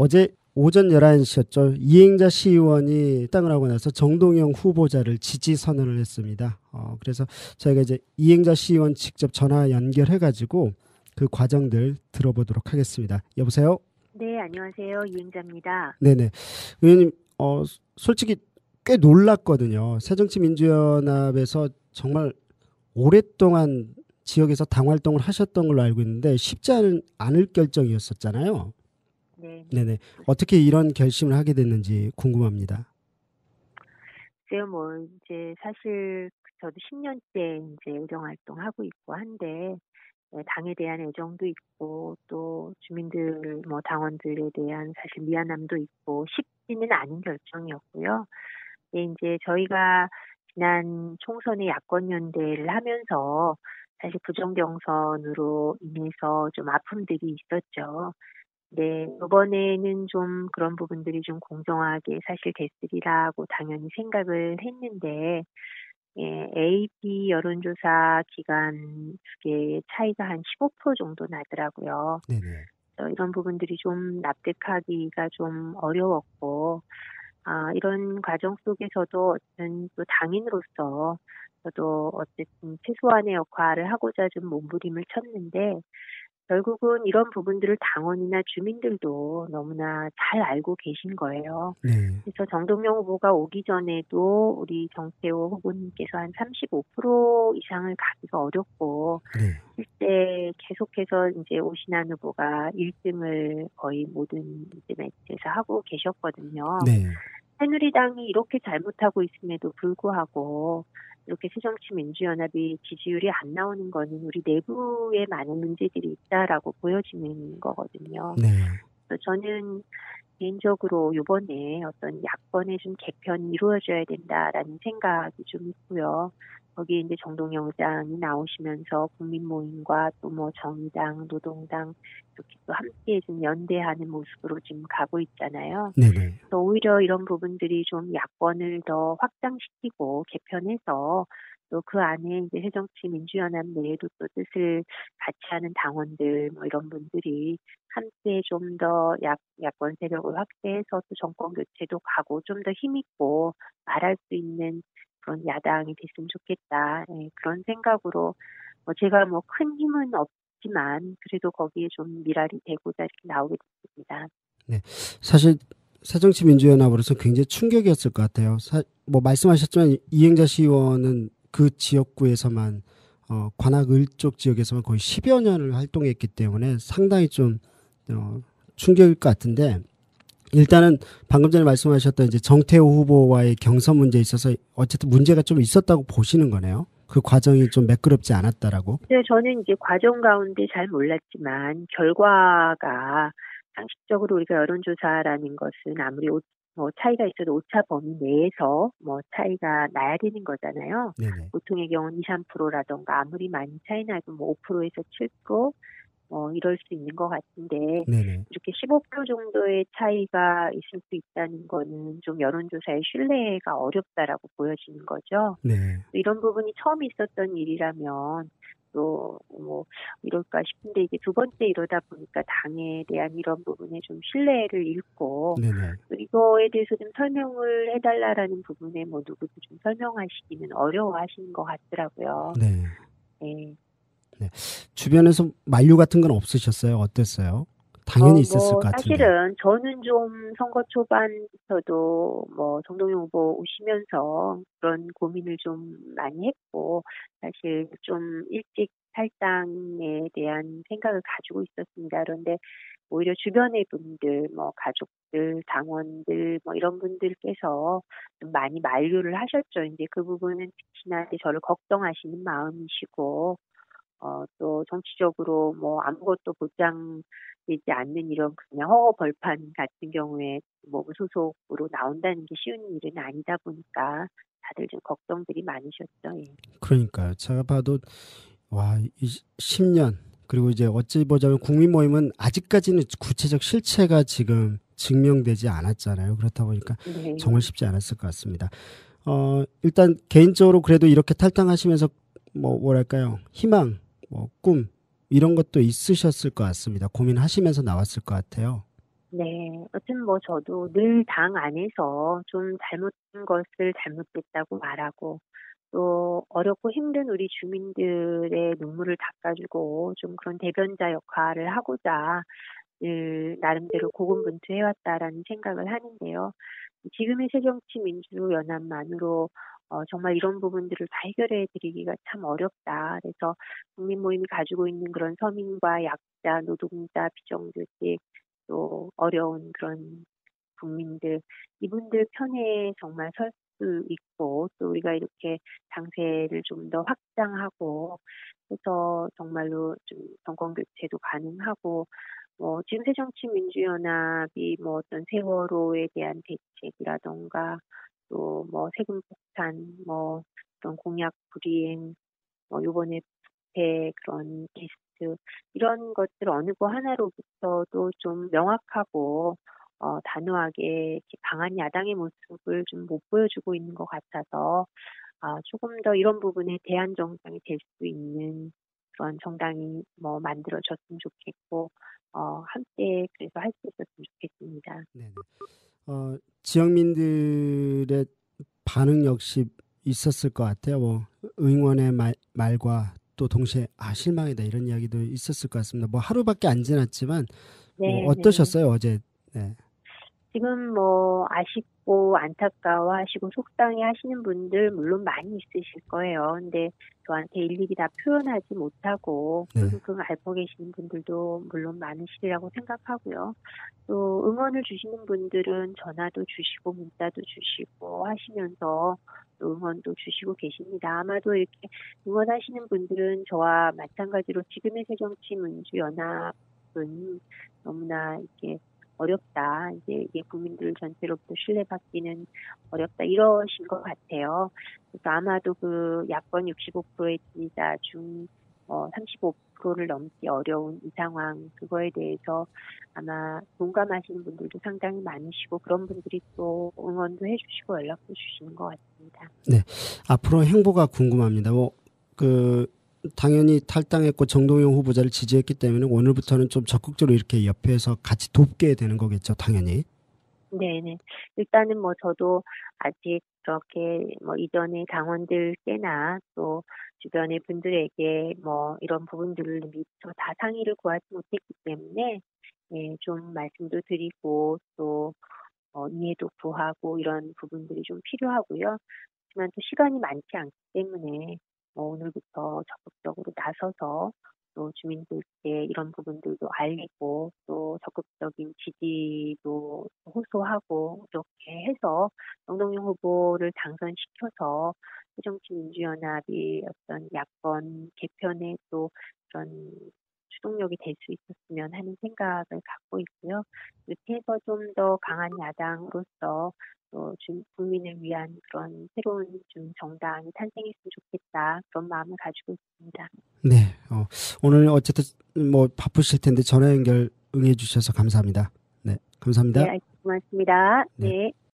어제 오전 11시였죠. 이행자 시의원이 땅을 하고 나서 정동영 후보자를 지지 선언을 했습니다. 그래서 저희가 이제 이행자 시의원 직접 전화 연결해가지고 그 과정들 들어보도록 하겠습니다. 여보세요? 네, 안녕하세요. 이행자입니다. 네네. 의원님, 솔직히 꽤 놀랐거든요. 새정치민주연합에서 정말 오랫동안 지역에서 당 활동을 하셨던 걸로 알고 있는데 쉽지 않을 결정이었었잖아요. 네. 네네. 어떻게 이런 결심을 하게 됐는지 궁금합니다. 글쎄요, 이제 사실 저도 10년째 이제 의정 활동하고 있고 한데, 당에 대한 애정도 있고, 또 주민들, 당원들에 대한 사실 미안함도 있고, 쉽지는 않은 결정이었고요. 네, 이제 저희가 지난 총선에 야권연대를 하면서 사실 부정경선으로 인해서 좀 아픔들이 있었죠. 네, 이번에는 좀 그런 부분들이 좀 공정하게 사실 됐으리라고 당연히 생각을 했는데, AP 여론조사 기간 두 개의 차이가 한 15% 정도 나더라고요. 네네. 이런 부분들이 좀 납득하기가 좀 어려웠고, 이런 과정 속에서도 어떤 또 당인으로서 저도 어쨌든 최소한의 역할을 하고자 좀 몸부림을 쳤는데, 결국은 이런 부분들을 당원이나 주민들도 너무나 잘 알고 계신 거예요. 네. 그래서 정동영 후보가 오기 전에도 우리 정태호 후보님께서 한 35% 이상을 가기가 어렵고, 네. 실제 계속해서 이제 오신환 후보가 1등을 거의 모든 이제 매체에서 하고 계셨거든요. 네. 새누리당이 이렇게 잘못하고 있음에도 불구하고 이렇게 새정치민주연합이 지지율이 안 나오는 거는 우리 내부에 많은 문제들이 있다라고 보여지는 거거든요. 네. 그래서 저는 개인적으로 이번에 어떤 야권의 좀 개편이 이루어져야 된다라는 생각이 좀 있고요. 거기에 이제 정동영 의장이 나오시면서 국민모임과 또 정의당, 노동당 이렇게 또 함께 좀 연대하는 모습으로 지금 가고 있잖아요. 네네. 그래서 오히려 이런 부분들이 좀 야권을 더 확장시키고 개편해서 또 그 안에 이제 새정치민주연합 내에도 또 뜻을 같이 하는 당원들 이런 분들이 함께 좀 더 야권 세력을 확대해서 또 정권 교체도 가고 좀 더 힘있고 말할 수 있는 그런 야당이 됐으면 좋겠다. 그런 생각으로 제가 큰 힘은 없지만 그래도 거기에 좀 미랄이 되고자 이렇게 나오게 됐습니다. 네. 사실 새정치민주연합으로서 굉장히 충격이었을 것 같아요. 말씀하셨지만 이행자 시의원은 그 지역구에서만 관악을 쪽 지역에서만 거의 10여 년을 활동했기 때문에 상당히 좀 충격일 것 같은데, 일단은 방금 전에 말씀하셨던 이제 정태호 후보와의 경선 문제에 있어서 어쨌든 문제가 좀 있었다고 보시는 거네요. 그 과정이 좀 매끄럽지 않았다라고. 네, 저는 이제 과정 가운데 잘 몰랐지만 결과가 상식적으로 우리가 여론조사라는 것은 아무리 차이가 있어도 오차 범위 내에서 차이가 나야 되는 거잖아요. 네네. 보통의 경우는 2, 3%라던가 아무리 많이 차이 나도 5%에서 7% 이럴 수 있는 것 같은데, 네네. 이렇게 15% 정도의 차이가 있을 수 있다는 거는 좀 여론조사의 신뢰가 어렵다라고 보여지는 거죠. 네. 이런 부분이 처음 있었던 일이라면 또 이럴까 싶은데, 이제 두 번째 이러다 보니까 당에 대한 이런 부분에 좀 신뢰를 잃고, 네네. 또 이거에 대해서 좀 설명을 해달라라는 부분에 누구도 좀 설명하시기는 어려워하시는 것 같더라고요. 네. 네. 네. 주변에서 만류 같은 건 없으셨어요? 어땠어요? 당연히 있었을 것 같은데. 사실은 저는 좀 선거 초반부터도 정동영 후보 오시면서 그런 고민을 좀 많이 했고, 사실 좀 일찍 탈당에 대한 생각을 가지고 있었습니다. 그런데 오히려 주변의 분들, 가족들, 당원들, 이런 분들께서 좀 많이 만류를 하셨죠. 이제 그 부분은 특히나 이제 저를 걱정하시는 마음이시고, 또 정치적으로 아무것도 보장되지 않는 이런 그냥 허허 벌판 같은 경우에 무소속으로 나온다는 게 쉬운 일은 아니다 보니까 다들 좀 걱정들이 많으셨죠. 예. 그러니까요. 제가 봐도 이 10년, 그리고 이제 어찌 보자면 국민 모임은 아직까지는 구체적 실체가 지금 증명되지 않았잖아요. 그렇다 보니까 네. 정말 쉽지 않았을 것 같습니다. 일단 개인적으로 그래도 이렇게 탈당하시면서 뭐랄까요, 희망, 꿈 이런 것도 있으셨을 것 같습니다. 고민하시면서 나왔을 것 같아요. 네. 여튼 뭐 저도 늘 당 안에서 좀 잘못된 것을 잘못됐다고 말하고 또 어렵고 힘든 우리 주민들의 눈물을 닦아주고 좀 그런 대변자 역할을 하고자 늘 나름대로 고군분투해왔다라는 생각을 하는데요. 지금의 새정치민주연합만으로 정말 이런 부분들을 다 해결해 드리기가 참 어렵다. 그래서 국민 모임이 가지고 있는 그런 서민과 약자, 노동자, 비정규직 또 어려운 그런 국민들 이분들 편에 정말 설 수 있고 또 우리가 이렇게 당세를 좀 더 확장하고 해서 정말로 좀 정권 교체도 가능하고 지금 새정치민주연합이 뭐 어떤 세월호에 대한 대책이라던가 또 뭐 세금 폭탄, 뭐 그런 공약 불이행, 뭐 요번에 그런 리스트 이런 것들 어느 거 하나로부터도 좀 명확하고 단호하게 이렇게 강한 야당의 모습을 좀 못 보여주고 있는 것 같아서 조금 더 이런 부분에 대안 정당이 될 수 있는 그런 정당이 뭐 만들어졌으면 좋겠고 함께 그래서 할 수 있었으면 좋겠습니다. 네네. 지역민들의 반응 역시 있었을 것 같아요. 뭐 응원의 말과 또 동시에 실망이다 이런 이야기도 있었을 것 같습니다. 뭐 하루밖에 안 지났지만 뭐 네, 네. 어떠셨어요 어제? 네. 지금 뭐 아쉽고 안타까워하시고 속상해 하시는 분들 물론 많이 있으실 거예요. 근데 저한테 일일이 다 표현하지 못하고 네. 끙끙 앓고 계시는 분들도 물론 많으시리라고 생각하고요. 또 응원을 주시는 분들은 전화도 주시고 문자도 주시고 하시면서 또 응원도 주시고 계십니다. 아마도 이렇게 응원하시는 분들은 저와 마찬가지로 지금의 새정치민주연합은 너무나 이렇게 어렵다. 이제 이게 국민들 전체로부터 신뢰받기는 어렵다. 이러신 것 같아요. 그래서 아마도 그 야권 65%의 지지자 중 35%를 넘기 어려운 이 상황, 그거에 대해서 아마 공감하시는 분들도 상당히 많으시고 그런 분들이 또 응원도 해주시고 연락도 주시는 것 같습니다. 네. 앞으로 행보가 궁금합니다. 당연히 탈당했고 정동영 후보자를 지지했기 때문에 오늘부터는 좀 적극적으로 이렇게 옆에서 같이 돕게 되는 거겠죠, 당연히. 네네. 일단은 뭐 저도 아직 그렇게 뭐 이전의 당원들께나 또 주변의 분들에게 뭐 이런 부분들을 미처 다 상의를 구하지 못했기 때문에 예, 좀 말씀도 드리고 또 이해도 구하고 이런 부분들이 좀 필요하고요. 하지만 또 시간이 많지 않기 때문에 오늘부터 적극적으로 나서서 또 주민들께 이런 부분들도 알리고 또 적극적인 지지도 호소하고 이렇게 해서 정동영 후보를 당선시켜서 새정치민주연합이 어떤 야권 개편에 또 그런 추동력이 될 수 있었으면 하는 생각을 갖고 있고요. 이렇게 해서 좀 더 강한 야당으로서 또 국민을 위한 그런 새로운 좀 정당이 탄생했으면 좋겠다. 그런 마음을 가지고 있습니다. 네. 오늘 어쨌든 뭐 바쁘실 텐데 전화 연결 응해 주셔서 감사합니다. 네. 감사합니다. 네, 고맙습니다. 네. 네.